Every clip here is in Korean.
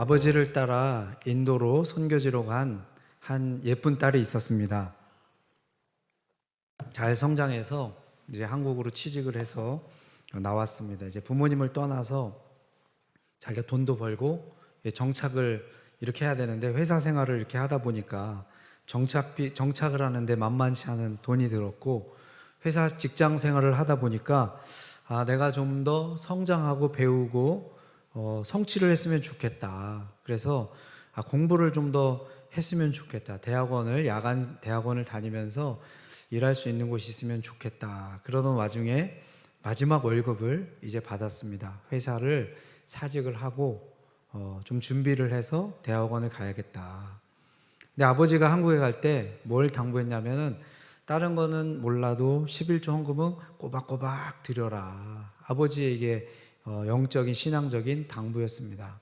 아버지를 따라 인도로 선교지로 간 한 예쁜 딸이 있었습니다. 잘 성장해서 이제 한국으로 취직을 해서 나왔습니다. 이제 부모님을 떠나서 자기가 돈도 벌고 정착을 이렇게 해야 되는데 회사 생활을 이렇게 하다 보니까 정착을 하는데 만만치 않은 돈이 들었고, 회사 직장 생활을 하다 보니까 내가 좀 더 성장하고 배우고 성취를 했으면 좋겠다. 그래서 공부를 좀 더 했으면 좋겠다. 야간 대학원을 다니면서 일할 수 있는 곳이 있으면 좋겠다. 그러던 와중에 마지막 월급을 이제 받았습니다. 회사를 사직을 하고 좀 준비를 해서 대학원을 가야겠다. 근데 아버지가 한국에 갈 때 뭘 당부했냐면은, 다른 거는 몰라도 11조 헌금은 꼬박꼬박 드려라. 아버지에게 영적인 신앙적인 당부였습니다.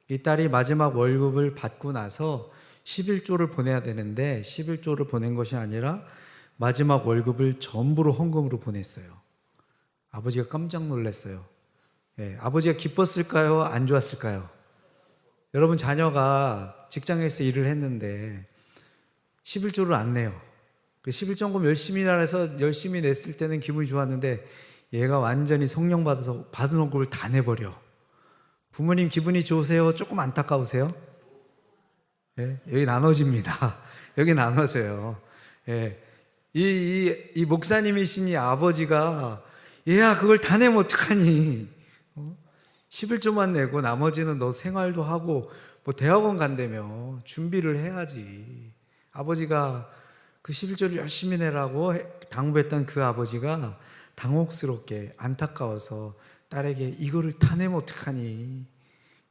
이 딸이 마지막 월급을 받고 나서 11조를 보내야 되는데 11조를 보낸 것이 아니라 마지막 월급을 전부로 헌금으로 보냈어요. 아버지가 깜짝 놀랐어요. 아버지가 기뻤을까요? 안 좋았을까요? 여러분, 자녀가 직장에서 일을 했는데 11조를 안 내요. 11조 헌금 열심히 일해서 열심히 냈을 때는 기분이 좋았는데, 얘가 완전히 성령 받아서 받은 헌금을 다 내버려. 부모님 기분이 좋으세요? 조금 안타까우세요? 여기 나눠집니다. 여기 나눠져요. 이 목사님이신 이 아버지가, 얘야 그걸 다 내면 어떡하니? 11조만 내고 나머지는 너 생활도 하고 뭐 대학원 간다며 준비를 해야지. 아버지가 그 11조를 열심히 내라고 당부했던 그 아버지가 당혹스럽게 안타까워서 딸에게 이거를 다 내면 어떡하니?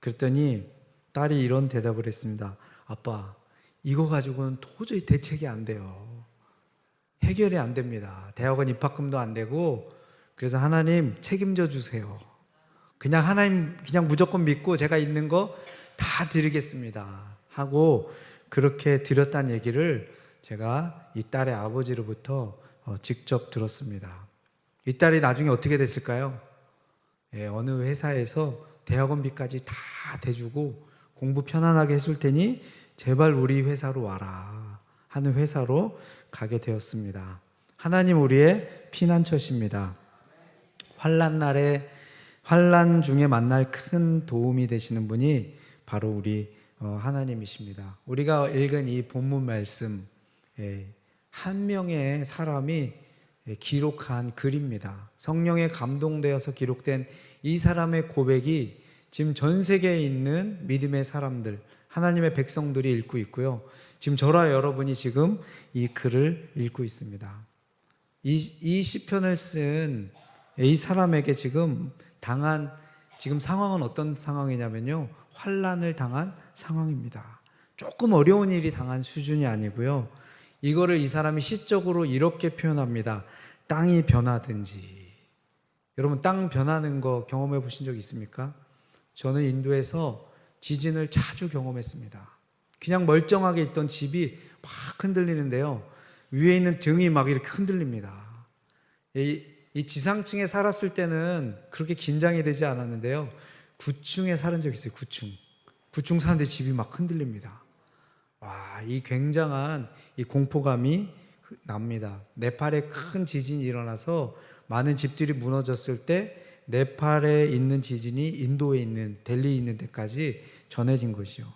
그랬더니 딸이 이런 대답을 했습니다. 아빠, 이거 가지고는 도저히 대책이 안 돼요. 해결이 안 됩니다. 대학원 입학금도 안 되고. 그래서 하나님 책임져 주세요. 하나님 그냥 무조건 믿고 제가 있는 거 다 드리겠습니다 하고 그렇게 드렸다는 얘기를 제가 이 딸의 아버지로부터 직접 들었습니다. 이 딸이 나중에 어떻게 됐을까요? 어느 회사에서 대학원비까지 다 대주고 공부 편안하게 해줄 테니 제발 우리 회사로 와라 하는 회사로 가게 되었습니다. 하나님 우리의 피난처십니다. 환난 중에 만날 큰 도움이 되시는 분이 바로 우리 하나님이십니다. 우리가 읽은 이 본문 말씀, 한 명의 사람이 기록한 글입니다. 성령에 감동되어서 기록된 이 사람의 고백이 지금 전 세계에 있는 믿음의 사람들, 하나님의 백성들이 읽고 있고요. 지금 저와 여러분이 지금 이 글을 읽고 있습니다. 이 시편을 쓴 이 사람에게 지금 상황은 어떤 상황이냐면요, 환난을 당한 상황입니다. 조금 어려운 일이 당한 수준이 아니고요. 이거를 이 사람이 시적으로 이렇게 표현합니다. 땅이 변하든지. 여러분, 땅 변하는 거 경험해 보신 적 있습니까? 저는 인도에서 지진을 자주 경험했습니다. 그냥 멀쩡하게 있던 집이 막 흔들리는데요, 위에 있는 등이 막 이렇게 흔들립니다. 이 지상층에 살았을 때는 그렇게 긴장이 되지 않았는데요, 9층에 살은 적이 있어요. 9층 사는데 집이 막 흔들립니다. 이 굉장한 이 공포감이 납니다. 네팔에 큰 지진이 일어나서 많은 집들이 무너졌을 때 네팔에 있는 지진이 인도에 있는 델리에 있는 데까지 전해진 것이요.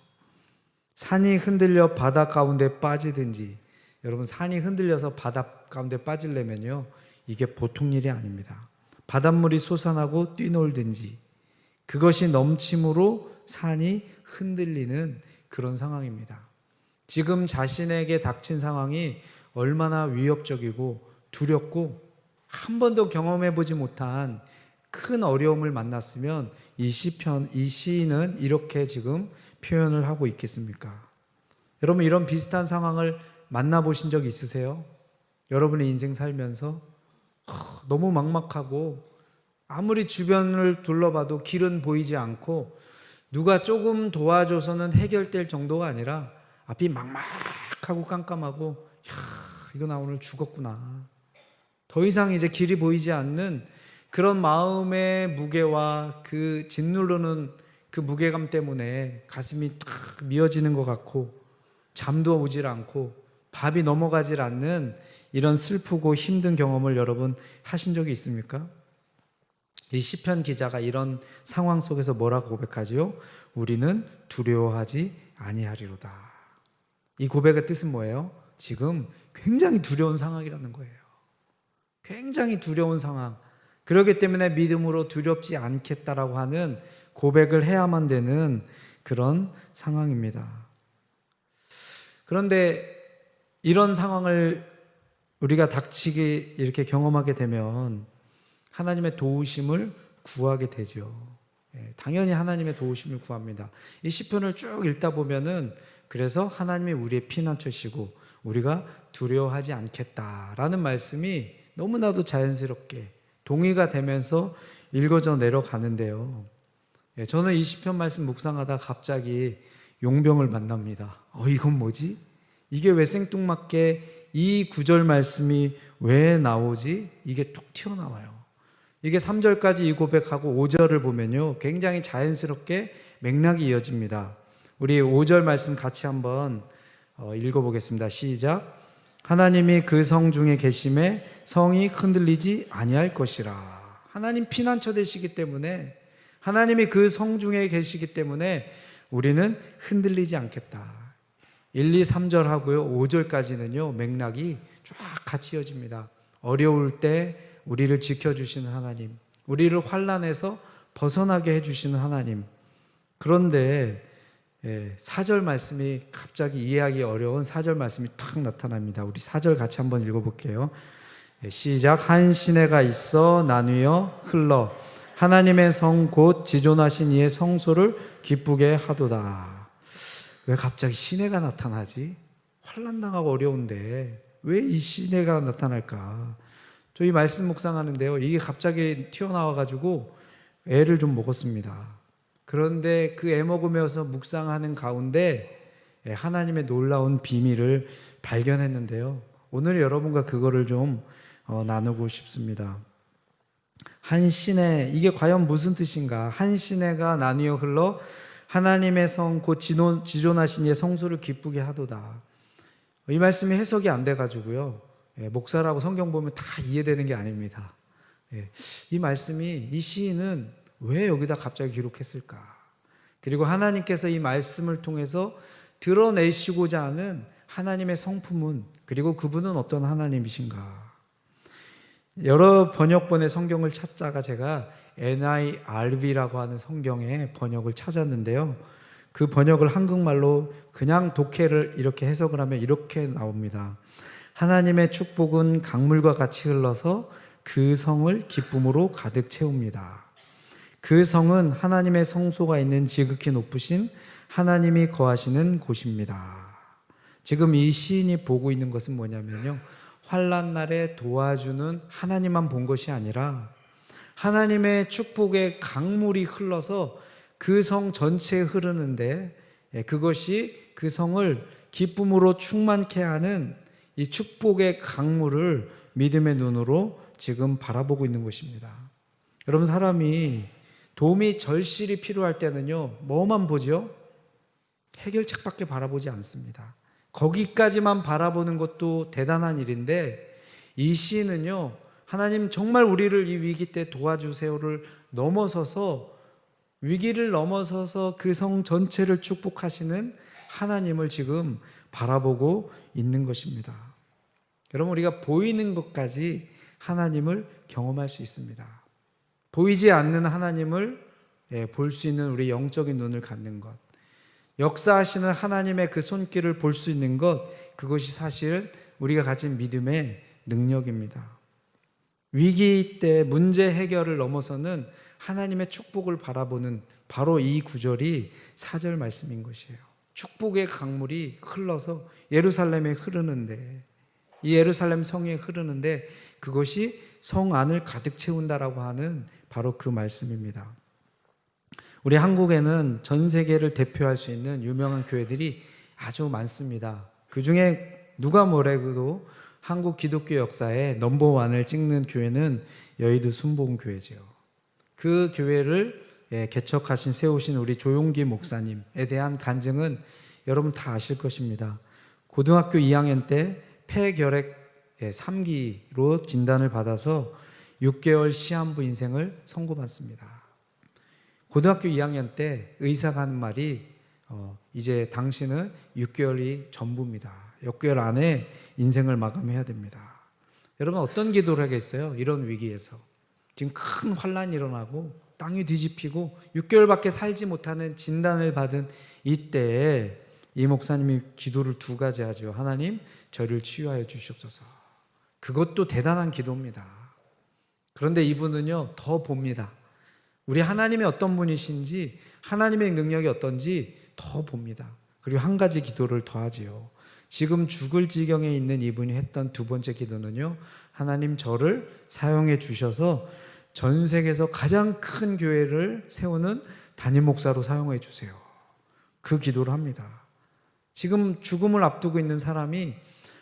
산이 흔들려 바다 가운데 빠지든지. 여러분, 산이 흔들려서 바다 가운데 빠지려면요, 이게 보통 일이 아닙니다. 바닷물이 솟아나고 뛰놀든지. 그것이 넘침으로 산이 흔들리는 그런 상황입니다. 지금 자신에게 닥친 상황이 얼마나 위협적이고 두렵고 한 번도 경험해보지 못한 큰 어려움을 만났으면 이 시인은 이렇게 지금 표현을 하고 있겠습니까? 여러분, 이런 비슷한 상황을 만나보신 적 있으세요? 여러분의 인생 살면서 너무 막막하고 아무리 주변을 둘러봐도 길은 보이지 않고 누가 조금 도와줘서는 해결될 정도가 아니라 앞이 막막하고 깜깜하고, 이거 나 오늘 죽었구나. 더 이상 이제 길이 보이지 않는 그런 마음의 무게와 그 짓누르는 그 무게감 때문에 가슴이 탁 미어지는 것 같고 잠도 오질 않고 밥이 넘어가질 않는 이런 슬프고 힘든 경험을 여러분 하신 적이 있습니까? 이 시편 기자가 이런 상황 속에서 뭐라고 고백하지요? 우리는 두려워하지 아니하리로다. 이 고백의 뜻은 뭐예요? 지금 굉장히 두려운 상황이라는 거예요. 굉장히 두려운 상황. 그렇기 때문에 믿음으로 두렵지 않겠다라고 하는 고백을 해야만 되는 그런 상황입니다. 그런데 이런 상황을 우리가 닥치게 이렇게 경험하게 되면 하나님의 도우심을 구하게 되죠. 당연히 하나님의 도우심을 구합니다. 이 시편을 쭉 읽다 보면은 그래서 하나님이 우리의 피난처시고 우리가 두려워하지 않겠다라는 말씀이 너무나도 자연스럽게 동의가 되면서 읽어져 내려가는데요. 저는 이 시편 말씀 묵상하다 갑자기 용병을 만납니다. 이건 뭐지? 이게 왜 생뚱맞게 이 구절 말씀이 왜 나오지? 이게 툭 튀어나와요. 이게 3절까지 이 고백하고 5절을 보면요, 굉장히 자연스럽게 맥락이 이어집니다. 우리 5절 말씀 같이 한번 읽어보겠습니다. 시작. 하나님이 그 성 중에 계심에 성이 흔들리지 아니할 것이라. 하나님 피난처 되시기 때문에, 하나님이 그 성 중에 계시기 때문에 우리는 흔들리지 않겠다. 1, 2, 3절 하고요 5절까지는요 맥락이 쫙 같이 이어집니다. 어려울 때 우리를 지켜주시는 하나님, 우리를 환난에서 벗어나게 해주시는 하나님. 그런데 4절 말씀이 갑자기 이해하기 어려운 4절 말씀이 탁 나타납니다. 우리 4절 같이 한번 읽어볼게요. 시작. 한 시내가 있어 나뉘어 흘러 하나님의 성 곧 지존하신 이의 성소를 기쁘게 하도다. 왜 갑자기 시내가 나타나지? 환난당하고 어려운데 왜 이 시내가 나타날까? 저희 말씀 묵상하는데요, 이게 갑자기 튀어나와가지고 애를 좀 먹었습니다. 그런데 그 애 먹으면서 묵상하는 가운데 하나님의 놀라운 비밀을 발견했는데요, 오늘 여러분과 그거를 좀 나누고 싶습니다. 한 시내, 이게 과연 무슨 뜻인가? 한 시내가 나뉘어 흘러 하나님의 성 곧 지존하신 이의 성소를 기쁘게 하도다. 이 말씀이 해석이 안 돼가지고요, 목사라고 성경 보면 다 이해되는 게 아닙니다. 이 말씀이, 이 시인은 왜 여기다 갑자기 기록했을까? 그리고 하나님께서 이 말씀을 통해서 드러내시고자 하는 하나님의 성품은, 그리고 그분은 어떤 하나님이신가? 여러 번역본의 성경을 찾다가 제가 NIRV라고 하는 성경의 번역을 찾았는데요, 그 번역을 한국말로 그냥 독해를 이렇게 해석을 하면 이렇게 나옵니다. 하나님의 축복은 강물과 같이 흘러서 그 성을 기쁨으로 가득 채웁니다. 그 성은 하나님의 성소가 있는 지극히 높으신 하나님이 거하시는 곳입니다. 지금 이 시인이 보고 있는 것은 뭐냐면요, 환난 날에 도와주는 하나님만 본 것이 아니라 하나님의 축복의 강물이 흘러서 그 성 전체에 흐르는데, 그것이 그 성을 기쁨으로 충만케 하는 이 축복의 강물을 믿음의 눈으로 지금 바라보고 있는 것입니다. 여러분, 사람이 도움이 절실히 필요할 때는요, 뭐만 보죠? 해결책밖에 바라보지 않습니다. 거기까지만 바라보는 것도 대단한 일인데, 이 시인은요, 하나님 정말 우리를 이 위기 때 도와주세요를 넘어서서, 위기를 넘어서서 그 성 전체를 축복하시는 하나님을 지금 바라보고 있는 것입니다. 여러분, 우리가 보이는 것까지 하나님을 경험할 수 있습니다. 보이지 않는 하나님을 볼 수 있는 우리 영적인 눈을 갖는 것, 역사하시는 하나님의 그 손길을 볼 수 있는 것, 그것이 사실은 우리가 가진 믿음의 능력입니다. 위기 때 문제 해결을 넘어서는 하나님의 축복을 바라보는 바로 이 구절이 4절 말씀인 것이에요. 축복의 강물이 흘러서 예루살렘에 흐르는데, 이 예루살렘 성에 흐르는데 그것이 성 안을 가득 채운다라고 하는 바로 그 말씀입니다. 우리 한국에는 전 세계를 대표할 수 있는 유명한 교회들이 아주 많습니다. 그 중에 누가 뭐래도 한국 기독교 역사에 넘버원을 찍는 교회는 여의도 순복음교회죠. 그 교회를 개척하신 세우신 우리 조용기 목사님에 대한 간증은 여러분 다 아실 것입니다. 고등학교 2학년 때 폐결핵 3기로 진단을 받아서 6개월 시한부 인생을 선고받습니다. 고등학교 2학년 때 의사가 하는 말이 이제 당신은 6개월이 전부입니다. 6개월 안에 인생을 마감해야 됩니다. 여러분 어떤 기도를 하겠어요? 이런 위기에서 지금 큰 환란이 일어나고 땅이 뒤집히고 6개월밖에 살지 못하는 진단을 받은 이때에 이 목사님이 기도를 두 가지 하죠. 하나님, 저를 치유하여 주시옵소서. 그것도 대단한 기도입니다. 그런데 이분은요 더 봅니다. 우리 하나님이 어떤 분이신지, 하나님의 능력이 어떤지 더 봅니다. 그리고 한 가지 기도를 더 하지요. 지금 죽을 지경에 있는 이분이 했던 두 번째 기도는요, 하나님 저를 사용해 주셔서 전 세계에서 가장 큰 교회를 세우는 담임 목사로 사용해 주세요. 그 기도를 합니다. 지금 죽음을 앞두고 있는 사람이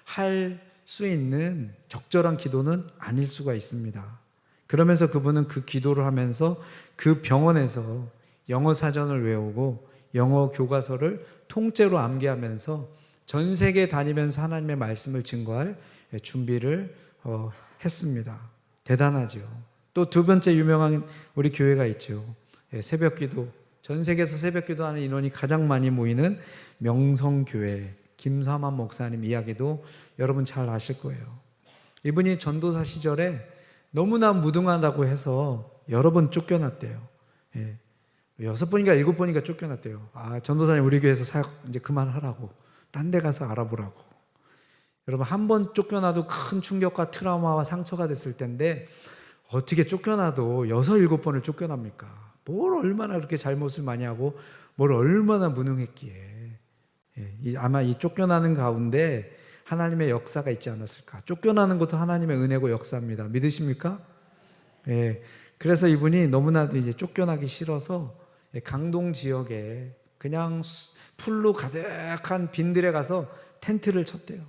할 수 있는 적절한 기도는 아닐 수가 있습니다. 그러면서 그분은 그 기도를 하면서 그 병원에서 영어 사전을 외우고 영어 교과서를 통째로 암기하면서 전 세계 다니면서 하나님의 말씀을 증거할 준비를 했습니다. 대단하죠. 또 두 번째 유명한 우리 교회가 있죠. 새벽기도, 전 세계에서 새벽기도하는 인원이 가장 많이 모이는 명성교회 김삼환 목사님 이야기도 여러분 잘 아실 거예요. 이분이 전도사 시절에 너무나 무능하다고 해서 여러 번 쫓겨났대요. 6번인가 7번인가 쫓겨났대요. 전도사님 우리 교회에서 사역 이제 그만하라고, 딴 데 가서 알아보라고. 여러분 한 번 쫓겨나도 큰 충격과 트라우마와 상처가 됐을 텐데 어떻게 쫓겨나도 6, 7번을 쫓겨납니까? 뭘 얼마나 그렇게 잘못을 많이 하고 뭘 얼마나 무능했기에. 아마 이 쫓겨나는 가운데 하나님의 역사가 있지 않았을까. 쫓겨나는 것도 하나님의 은혜고 역사입니다. 믿으십니까? 그래서 이분이 너무나도 이제 쫓겨나기 싫어서 강동 지역에 그냥 풀로 가득한 빈들에 가서 텐트를 쳤대요.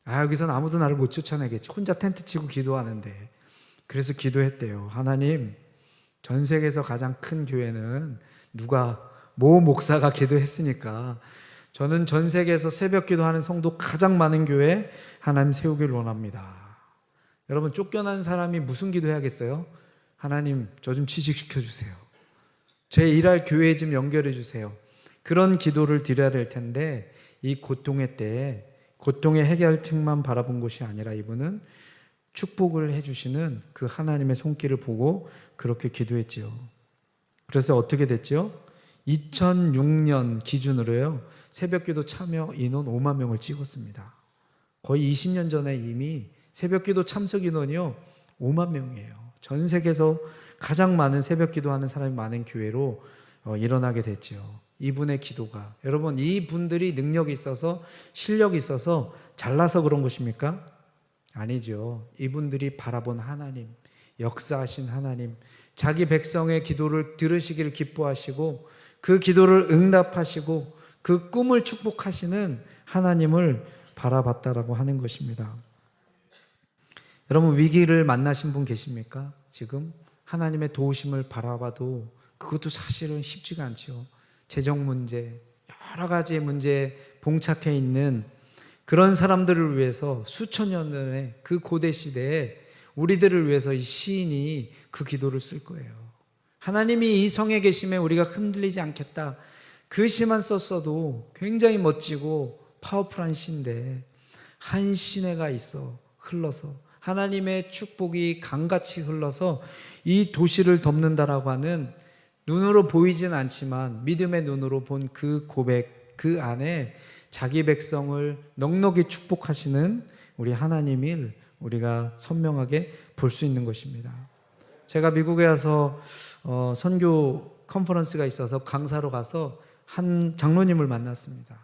여기서는 아무도 나를 못 쫓아내겠지. 혼자 텐트 치고 기도하는데. 그래서 기도했대요. 하나님, 전 세계에서 가장 큰 교회는 모 목사가 기도했으니까 저는 전 세계에서 새벽 기도하는 성도 가장 많은 교회 하나님 세우길 원합니다. 여러분 쫓겨난 사람이 무슨 기도해야겠어요? 하나님 저 좀 취직시켜 주세요. 제 일할 교회에 좀 연결해 주세요. 그런 기도를 드려야 될 텐데 이 고통의 때에 고통의 해결책만 바라본 것이 아니라 이분은 축복을 해주시는 그 하나님의 손길을 보고 그렇게 기도했지요. 그래서 어떻게 됐죠? 2006년 기준으로요 새벽기도 참여 인원 5만 명을 찍었습니다. 거의 20년 전에 이미 새벽기도 참석 인원이요 5만 명이에요. 전 세계에서 가장 많은 새벽기도하는 사람이 많은 교회로 일어나게 됐죠. 이분의 기도가, 여러분 이분들이 능력이 있어서 실력이 있어서 잘나서 그런 것입니까? 아니죠. 이분들이 바라본 하나님, 역사하신 하나님, 자기 백성의 기도를 들으시기를 기뻐하시고 그 기도를 응답하시고 그 꿈을 축복하시는 하나님을 바라봤다라고 하는 것입니다. 여러분 위기를 만나신 분 계십니까? 지금 하나님의 도우심을 바라봐도 그것도 사실은 쉽지가 않죠. 재정 문제, 여러 가지의 문제에 봉착해 있는 그런 사람들을 위해서 수천 년 전에 그 고대 시대에 우리들을 위해서 이 시인이 그 기도를 쓸 거예요. 하나님이 이 성에 계심에 우리가 흔들리지 않겠다. 그 시만 썼어도 굉장히 멋지고 파워풀한 시인데 한 시내가 있어 흘러서 하나님의 축복이 강같이 흘러서 이 도시를 덮는다라고 하는 눈으로 보이진 않지만 믿음의 눈으로 본 그 고백, 그 안에 자기 백성을 넉넉히 축복하시는 우리 하나님을 우리가 선명하게 볼 수 있는 것입니다. 제가 미국에 와서 선교 컨퍼런스가 있어서 강사로 가서 한 장로님을 만났습니다.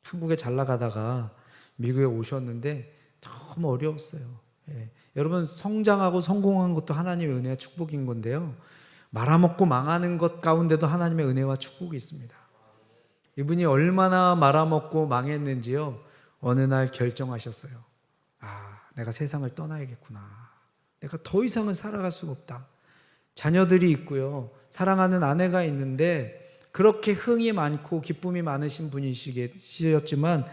한국에 잘 나가다가 미국에 오셨는데 너무 어려웠어요. 여러분 성장하고 성공한 것도 하나님의 은혜와 축복인 건데요, 말아먹고 망하는 것 가운데도 하나님의 은혜와 축복이 있습니다. 이분이 얼마나 말아먹고 망했는지요, 어느 날 결정하셨어요. 내가 세상을 떠나야겠구나. 내가 더 이상은 살아갈 수가 없다. 자녀들이 있고요, 사랑하는 아내가 있는데 그렇게 흥이 많고 기쁨이 많으신 분이시었지만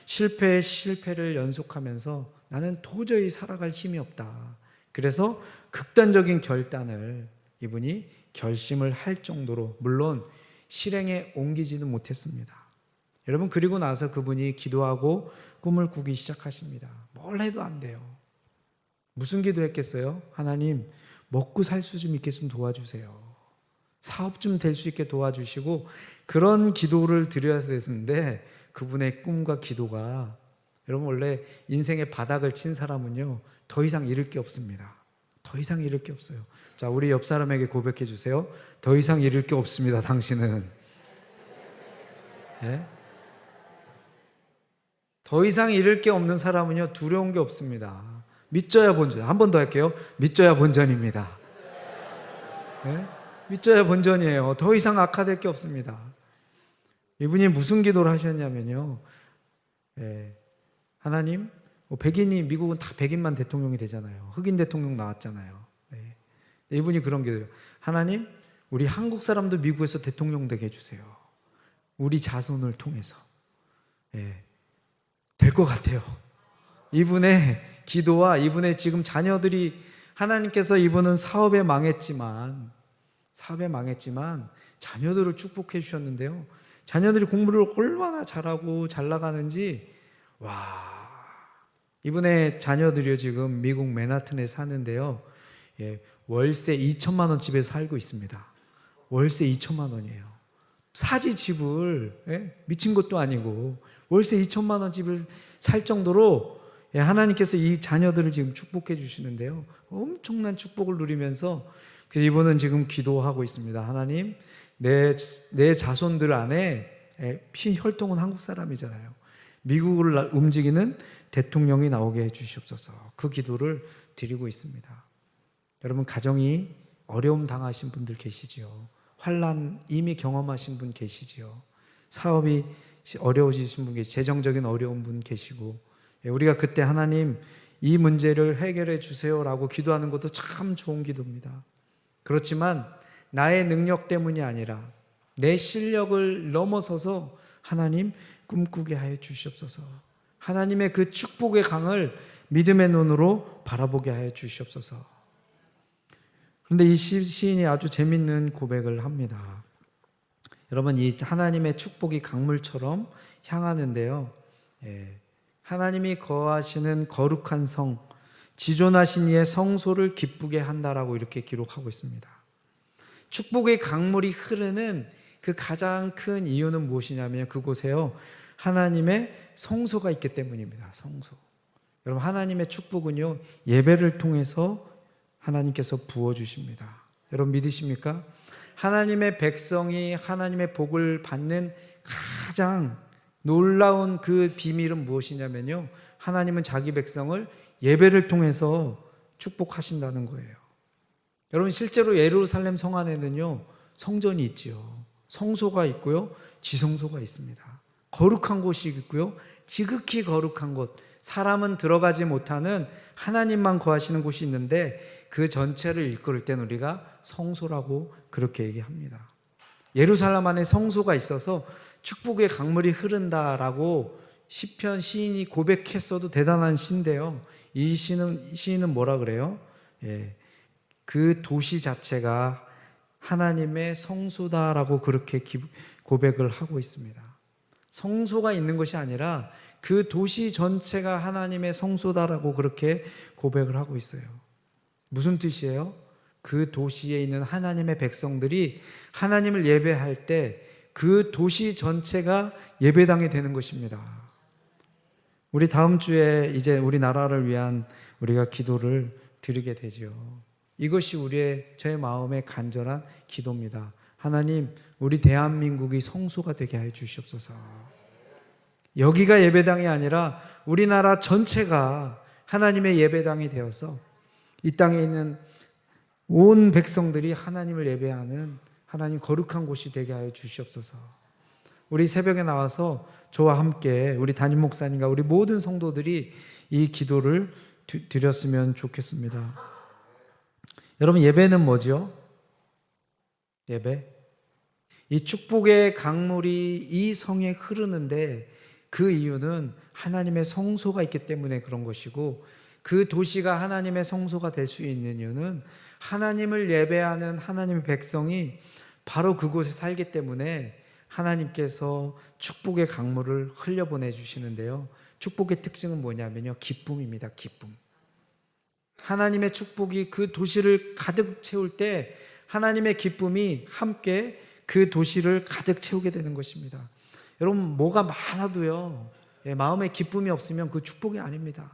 실패를 연속하면서 나는 도저히 살아갈 힘이 없다. 그래서 극단적인 결단을 이분이 결심을 할 정도로, 물론 실행에 옮기지는 못했습니다. 여러분, 그리고 나서 그분이 기도하고 꿈을 꾸기 시작하십니다. 뭘 해도 안 돼요. 무슨 기도했겠어요? 하나님, 먹고 살 수 좀 있게 좀 도와주세요. 사업 좀 될 수 있게 도와주시고, 그런 기도를 드려야 되는데 그분의 꿈과 기도가, 여러분, 원래 인생의 바닥을 친 사람은요 더 이상 잃을 게 없습니다. 더 이상 잃을 게 없어요. 자, 우리 옆 사람에게 고백해 주세요. 더 이상 잃을 게 없습니다. 당신은. 네? 더 이상 잃을 게 없는 사람은요 두려운 게 없습니다. 믿져야 본전. 한 번 더 할게요. 믿져야 본전입니다. 네? 믿져야 본전이에요. 더 이상 악화될 게 없습니다. 이분이 무슨 기도를 하셨냐면요, 하나님, 백인이, 미국은 다 백인만 대통령이 되잖아요. 흑인 대통령 나왔잖아요. 이분이 그런 기도예요. 하나님, 우리 한국 사람도 미국에서 대통령 되게 해주세요. 우리 자손을 통해서. 될 것 같아요. 이분의 기도와 이분의 지금 자녀들이, 하나님께서 이분은 사업에 망했지만 자녀들을 축복해 주셨는데요, 자녀들이 공부를 얼마나 잘하고 잘 나가는지, 와, 이분의 자녀들이요 지금 미국 맨하튼에 사는데요, 월세 2천만 원 집에 살고 있습니다. 월세 2천만 원이에요. 사지 집을, 미친 것도 아니고 월세 2천만 원 집을 살 정도로 하나님께서 이 자녀들을 지금 축복해 주시는데요, 엄청난 축복을 누리면서 그래서 이분은 지금 기도하고 있습니다. 하나님, 내 자손들 안에 피 혈통은 한국 사람이잖아요. 미국을 움직이는 대통령이 나오게 해주시옵소서. 그 기도를 드리고 있습니다. 여러분, 가정이 어려움 당하신 분들 계시지요. 환난 이미 경험하신 분 계시지요. 사업이 어려우신 분 계시고, 재정적인 어려운 분 계시고, 우리가 그때 하나님 이 문제를 해결해 주세요라고 기도하는 것도 참 좋은 기도입니다. 그렇지만 나의 능력 때문이 아니라 내 실력을 넘어서서 하나님 꿈꾸게 하여 주시옵소서. 하나님의 그 축복의 강을 믿음의 눈으로 바라보게 하여 주시옵소서. 그런데 이 시인이 아주 재밌는 고백을 합니다. 여러분, 이 하나님의 축복이 강물처럼 향하는데요, 하나님이 거하시는 거룩한 성, 지존하신 이의 성소를 기쁘게 한다라고 이렇게 기록하고 있습니다. 축복의 강물이 흐르는 그 가장 큰 이유는 무엇이냐면 그곳에요, 하나님의 성소가 있기 때문입니다. 성소. 여러분, 하나님의 축복은요 예배를 통해서 하나님께서 부어주십니다. 여러분, 믿으십니까? 하나님의 백성이 하나님의 복을 받는 가장 놀라운 그 비밀은 무엇이냐면요, 하나님은 자기 백성을 예배를 통해서 축복하신다는 거예요. 여러분, 실제로 예루살렘 성 안에는요 성전이 있지요. 성소가 있고요, 지성소가 있습니다. 거룩한 곳이 있고요, 지극히 거룩한 곳, 사람은 들어가지 못하는 하나님만 거하시는 곳이 있는데 그 전체를 일컬을 땐 우리가 성소라고 그렇게 얘기합니다. 예루살렘 안에 성소가 있어서 축복의 강물이 흐른다라고 시편 시인이 고백했어도 대단한 시인데요, 이 시인은 뭐라 그래요? 그 도시 자체가 하나님의 성소다라고 그렇게 고백을 하고 있습니다. 성소가 있는 것이 아니라 그 도시 전체가 하나님의 성소다라고 그렇게 고백을 하고 있어요. 무슨 뜻이에요? 그 도시에 있는 하나님의 백성들이 하나님을 예배할 때 그 도시 전체가 예배당이 되는 것입니다. 우리 다음 주에 이제 우리나라를 위한 우리가 기도를 드리게 되죠. 이것이 저의 마음의 간절한 기도입니다. 하나님, 우리 대한민국이 성소가 되게 해 주시옵소서. 여기가 예배당이 아니라 우리나라 전체가 하나님의 예배당이 되어서 이 땅에 있는 온 백성들이 하나님을 예배하는 하나님 거룩한 곳이 되게 하여 주시옵소서. 우리 새벽에 나와서 저와 함께 우리 담임 목사님과 우리 모든 성도들이 이 기도를 드렸으면 좋겠습니다. 여러분, 예배는 뭐죠? 예배. 이 축복의 강물이 이 성에 흐르는데 그 이유는 하나님의 성소가 있기 때문에 그런 것이고, 그 도시가 하나님의 성소가 될 수 있는 이유는 하나님을 예배하는 하나님의 백성이 바로 그곳에 살기 때문에 하나님께서 축복의 강물을 흘려보내 주시는데요, 축복의 특징은 뭐냐면요, 기쁨입니다. 기쁨. 하나님의 축복이 그 도시를 가득 채울 때 하나님의 기쁨이 함께 그 도시를 가득 채우게 되는 것입니다. 여러분, 뭐가 많아도요, 마음에 기쁨이 없으면 그 축복이 아닙니다.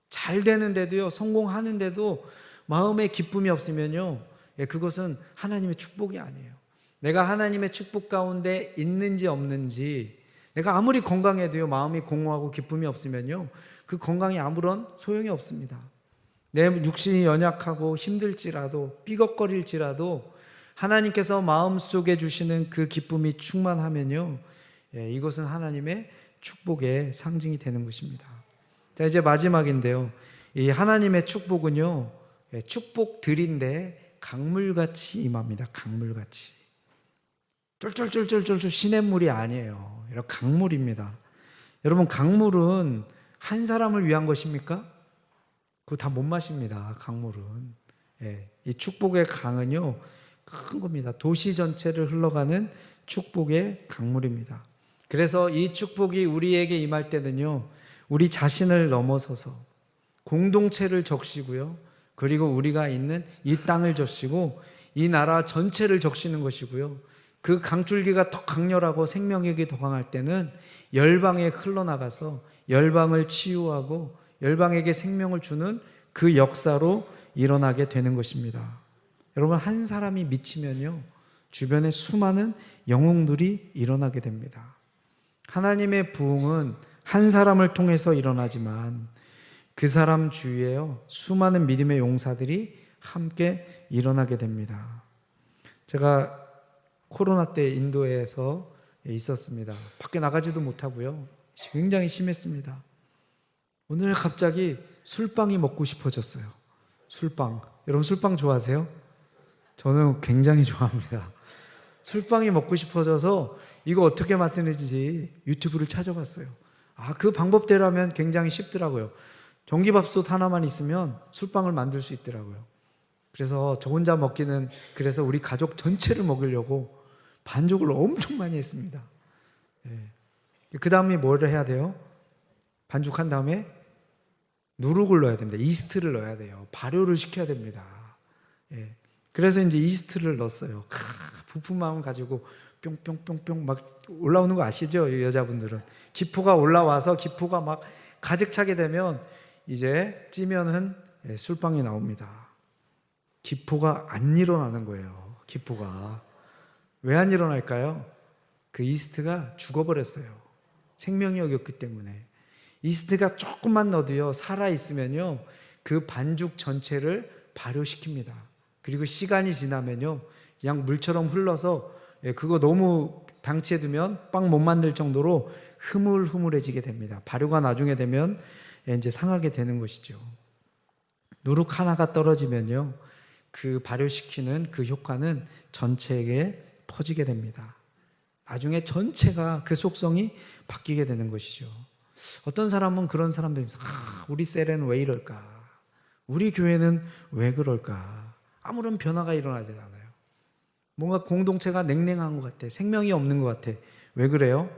잘 되는데도요, 성공하는데도 마음에 기쁨이 없으면요, 그것은 하나님의 축복이 아니에요. 내가 하나님의 축복 가운데 있는지 없는지, 내가 아무리 건강해도요, 마음이 공허하고 기쁨이 없으면요, 그 건강이 아무런 소용이 없습니다. 내 육신이 연약하고 힘들지라도, 삐걱거릴지라도 하나님께서 마음속에 주시는 그 기쁨이 충만하면요, 이것은 하나님의 축복의 상징이 되는 것입니다. 자, 이제 마지막인데요, 이 하나님의 축복은요, 축복들인데 강물같이 임합니다. 강물같이. 쫄쫄쫄쫄쫄 시냇물이 아니에요. 이런 강물입니다. 여러분, 강물은 한 사람을 위한 것입니까? 그거 다 못 마십니다. 강물은. 이 축복의 강은요, 큰 겁니다. 도시 전체를 흘러가는 축복의 강물입니다. 그래서 이 축복이 우리에게 임할 때는요, 우리 자신을 넘어서서 공동체를 적시고요, 그리고 우리가 있는 이 땅을 적시고 이 나라 전체를 적시는 것이고요, 그 강줄기가 더 강렬하고 생명력이 더 강할 때는 열방에 흘러나가서 열방을 치유하고 열방에게 생명을 주는 그 역사로 일어나게 되는 것입니다. 여러분, 한 사람이 미치면요, 주변에 수많은 영웅들이 일어나게 됩니다. 하나님의 부흥은 한 사람을 통해서 일어나지만 그 사람 주위에요, 수많은 믿음의 용사들이 함께 일어나게 됩니다. 제가 코로나 때 인도에서 있었습니다. 밖에 나가지도 못하고요, 굉장히 심했습니다. 오늘 갑자기 술빵이 먹고 싶어졌어요. 술빵. 여러분, 술빵 좋아하세요? 저는 굉장히 좋아합니다. 술빵이 먹고 싶어져서 이거 어떻게 만드는지 유튜브를 찾아봤어요. 그 방법대로 하면 굉장히 쉽더라고요. 전기밥솥 하나만 있으면 술빵을 만들 수 있더라고요. 그래서 저 혼자 먹기는, 그래서 우리 가족 전체를 먹이려고 반죽을 엄청 많이 했습니다. 그 다음에 뭘 해야 돼요? 반죽한 다음에 누룩을 넣어야 됩니다. 이스트를 넣어야 돼요. 발효를 시켜야 됩니다. 그래서 이제 이스트를 넣었어요. 부푼 마음 가지고 뿅뿅뿅뿅 막 올라오는 거 아시죠? 여자분들은 기포가 올라와서 기포가 막 가득 차게 되면 이제 찌면은 술빵이 나옵니다. 기포가 안 일어나는 거예요. 기포가 왜 안 일어날까요? 그 이스트가 죽어버렸어요. 생명력이 없기 때문에. 이스트가 조금만 넣어도요, 살아있으면요, 그 반죽 전체를 발효시킵니다. 그리고 시간이 지나면요, 그냥 물처럼 흘러서, 그거 너무 방치해두면 빵 못 만들 정도로 흐물흐물해지게 됩니다. 발효가 나중에 되면 이제 상하게 되는 것이죠. 누룩 하나가 떨어지면요, 그 발효시키는 그 효과는 전체에게 퍼지게 됩니다. 나중에 전체가 그 속성이 바뀌게 되는 것이죠. 어떤 사람은 그런 사람들이 우리 셀은 왜 이럴까? 우리 교회는 왜 그럴까? 아무런 변화가 일어나지 않아요. 뭔가 공동체가 냉랭한 것 같아. 생명이 없는 것 같아. 왜 그래요?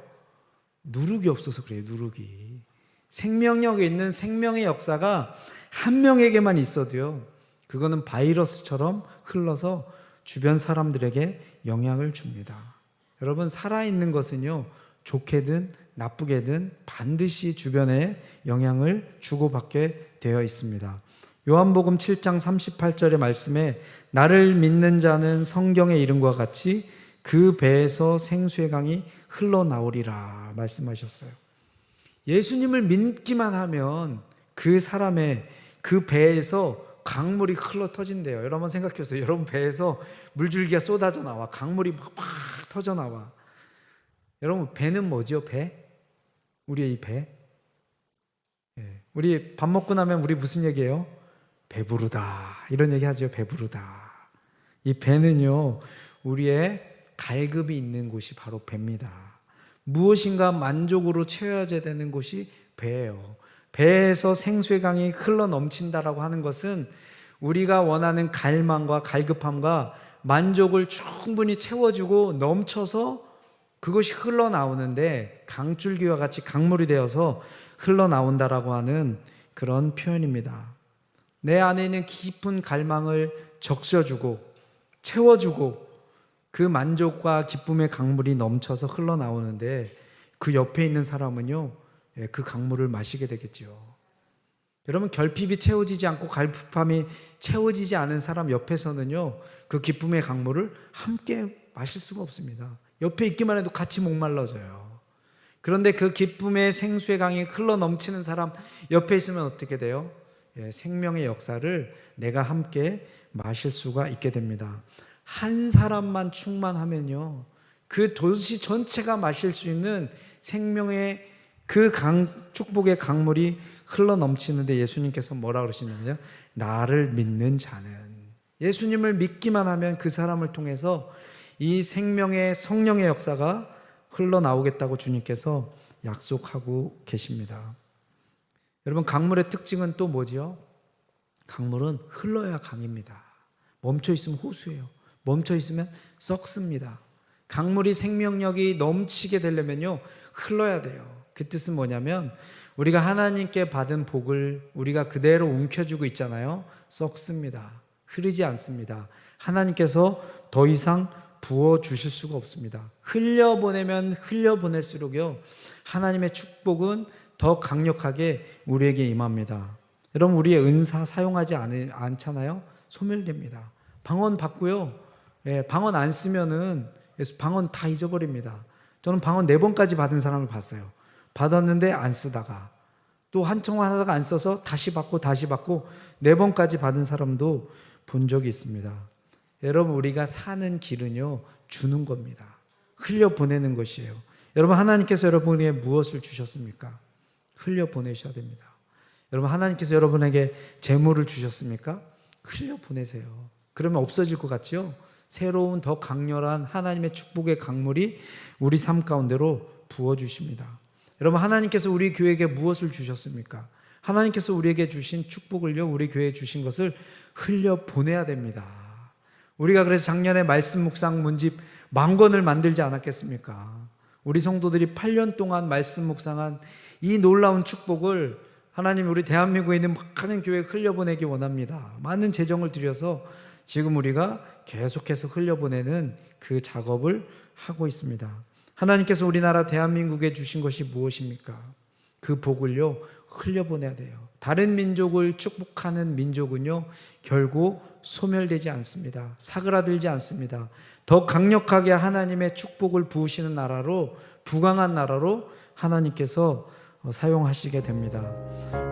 누룩이 없어서 그래요. 누룩이. 생명력에 있는 생명의 역사가 한 명에게만 있어도요, 그거는 바이러스처럼 흘러서 주변 사람들에게 영향을 줍니다. 여러분, 살아있는 것은요, 좋게든 나쁘게든 반드시 주변에 영향을 주고받게 되어 있습니다. 요한복음 7장 38절의 말씀에 나를 믿는 자는 성경의 이름과 같이 그 배에서 생수의 강이 흘러나오리라 말씀하셨어요. 예수님을 믿기만 하면 그 사람의 그 배에서 강물이 흘러 터진대요. 여러분 한번 생각해 보세요. 여러분 배에서 물줄기가 쏟아져 나와. 강물이 막 터져 나와. 여러분, 배는 뭐죠? 배? 우리의 이 배? 우리 밥 먹고 나면 우리 무슨 얘기해요? 배부르다. 이런 얘기 하죠. 배부르다. 이 배는요, 우리의 갈급이 있는 곳이 바로 배입니다. 무엇인가 만족으로 채워져야 되는 곳이 배예요. 배에서 생수의 강이 흘러 넘친다라고 하는 것은 우리가 원하는 갈망과 갈급함과 만족을 충분히 채워주고 넘쳐서 그것이 흘러나오는데 강줄기와 같이 강물이 되어서 흘러나온다라고 하는 그런 표현입니다. 내 안에 있는 깊은 갈망을 적셔주고 채워주고 그 만족과 기쁨의 강물이 넘쳐서 흘러나오는데 그 옆에 있는 사람은요, 그 강물을 마시게 되겠죠. 여러분, 결핍이 채워지지 않고 갈급함이 채워지지 않은 사람 옆에서는요, 그 기쁨의 강물을 함께 마실 수가 없습니다. 옆에 있기만 해도 같이 목말라져요. 그런데 그 기쁨의 생수의 강이 흘러 넘치는 사람 옆에 있으면 어떻게 돼요? 생명의 역사를 내가 함께 마실 수가 있게 됩니다. 한 사람만 충만하면요, 그 도시 전체가 마실 수 있는 생명의 그 축복의 강물이 흘러 넘치는데 예수님께서 뭐라 그러시냐면요, 나를 믿는 자는, 예수님을 믿기만 하면 그 사람을 통해서 이 생명의 성령의 역사가 흘러나오겠다고 주님께서 약속하고 계십니다. 여러분, 강물의 특징은 또 뭐지요? 강물은 흘러야 강입니다. 멈춰 있으면 호수예요. 멈춰 있으면 썩습니다. 강물이 생명력이 넘치게 되려면요, 흘러야 돼요. 그 뜻은 뭐냐면 우리가 하나님께 받은 복을 우리가 그대로 움켜쥐고 있잖아요. 썩습니다. 흐르지 않습니다. 하나님께서 더 이상 부어주실 수가 없습니다. 흘려보내면 흘려보낼수록요, 하나님의 축복은 더 강력하게 우리에게 임합니다. 여러분, 우리의 은사 사용하지 않잖아요. 소멸됩니다. 방언 받고요, 방언 안 쓰면은 방언 다 잊어버립니다. 저는 방언 4번까지 받은 사람을 봤어요. 받았는데 안 쓰다가 또 한청만 하다가 안 써서 다시 받고 4번까지 받은 사람도 본 적이 있습니다. 여러분, 우리가 사는 길은요, 주는 겁니다. 흘려보내는 것이에요. 여러분, 하나님께서 여러분에게 무엇을 주셨습니까? 흘려보내셔야 됩니다. 여러분, 하나님께서 여러분에게 재물을 주셨습니까? 흘려보내세요. 그러면 없어질 것 같죠? 새로운 더 강렬한 하나님의 축복의 강물이 우리 삶 가운데로 부어주십니다. 여러분, 하나님께서 우리 교회에게 무엇을 주셨습니까? 하나님께서 우리에게 주신 축복을요, 우리 교회에 주신 것을 흘려보내야 됩니다. 우리가 그래서 작년에 말씀 묵상 문집 10,000권을 만들지 않았겠습니까? 우리 성도들이 8년 동안 말씀 묵상한 이 놀라운 축복을 하나님 우리 대한민국에 있는 많은 교회에 흘려보내기 원합니다. 많은 재정을 들여서 지금 우리가 계속해서 흘려보내는 그 작업을 하고 있습니다. 하나님께서 우리나라 대한민국에 주신 것이 무엇입니까? 그 복을요, 흘려보내야 돼요. 다른 민족을 축복하는 민족은요, 결국 소멸되지 않습니다. 사그라들지 않습니다. 더 강력하게 하나님의 축복을 부으시는 나라로, 부강한 나라로 하나님께서 사용하시게 됩니다.